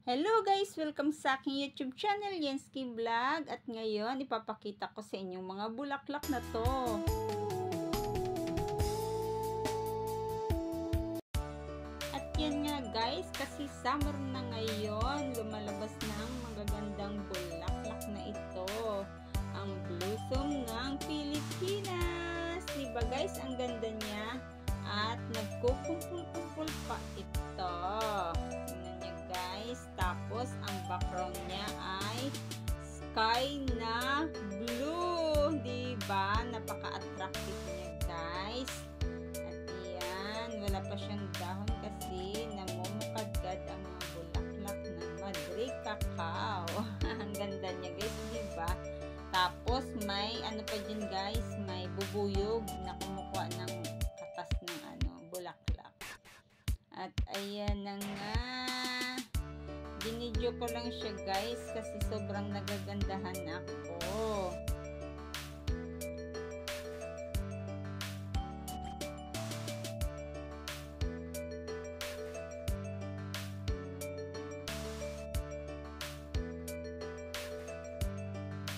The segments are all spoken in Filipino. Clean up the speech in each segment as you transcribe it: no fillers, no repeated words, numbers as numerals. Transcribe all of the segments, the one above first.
Hello guys! Welcome sa aking YouTube channel, Yensky Vlog. At ngayon, ipapakita ko sa inyong mga bulaklak na to. At yan nga guys, kasi summer na ngayon, lumalabas na ang magagandang bulaklak na ito. Ang blossom ng Pilipinas. Diba guys, ang ganda niya. At nagkukumpul-kumpul pa ito. Tapos ang background niya ay sky na blue, diba? Napaka-attractive niya guys. At yan, wala pa siyang dahon kasi namumukadkad ang mga bulaklak ng Madre Cacao. Ang ganda niya guys, diba? Tapos may ano pa dyan guys, may bubuyog na kumukuha ng katas ng bulaklak. At ayan na nga. Binidyo ko lang siya guys kasi sobrang nagagandahan ako.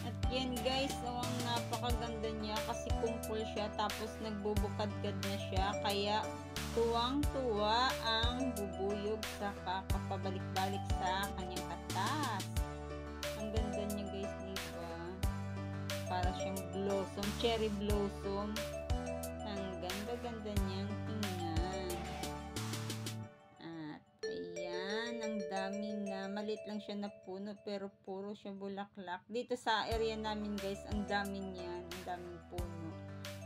At yan guys, ang napakaganda niya kasi kumpul siya tapos nagbubukadkad na siya kaya tuwang-tuwa ang bubuyog sa kakapabalik-balik sa kanyang katas. Ang ganda niya guys, diba? Para siyang blossom, cherry blossom. Ang ganda-ganda niyang tingnan. At ayan, ang dami na, maliit lang siya na puno pero puro siya bulaklak. Dito sa area namin guys, ang dami niyan, ang daming puno.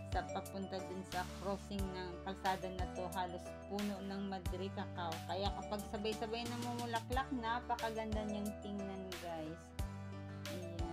Sa papunta din sa crossing ng kalsada na to, halos puno ng Madre Cacao. Kaya kapag sabay-sabay na mumulaklak, napakaganda niyang tingnan guys. Ayan.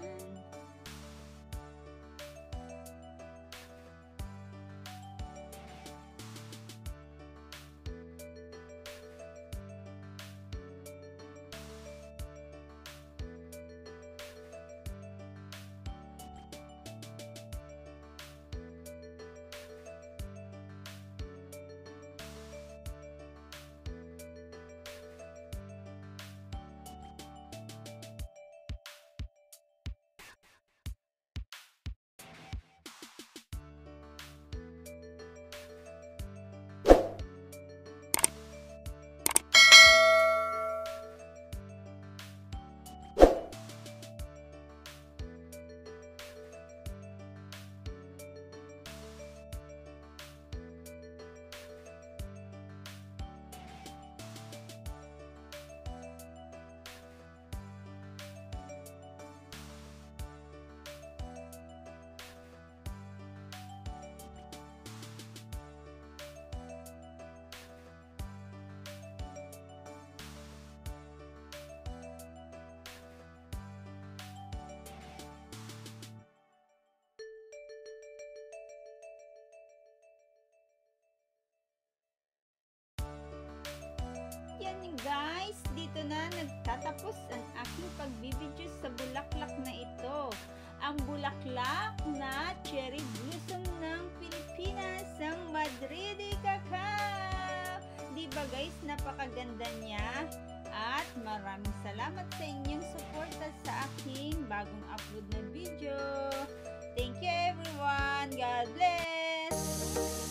Yan guys, dito na nagtatapos ang aking pagbibideo sa bulaklak na ito. Ang bulaklak na cherry blossom ng Pilipinas, ang Madre Cacao. Diba guys, napakaganda niya. At maraming salamat sa inyong suporta sa aking bagong upload na video. Thank you everyone. God bless.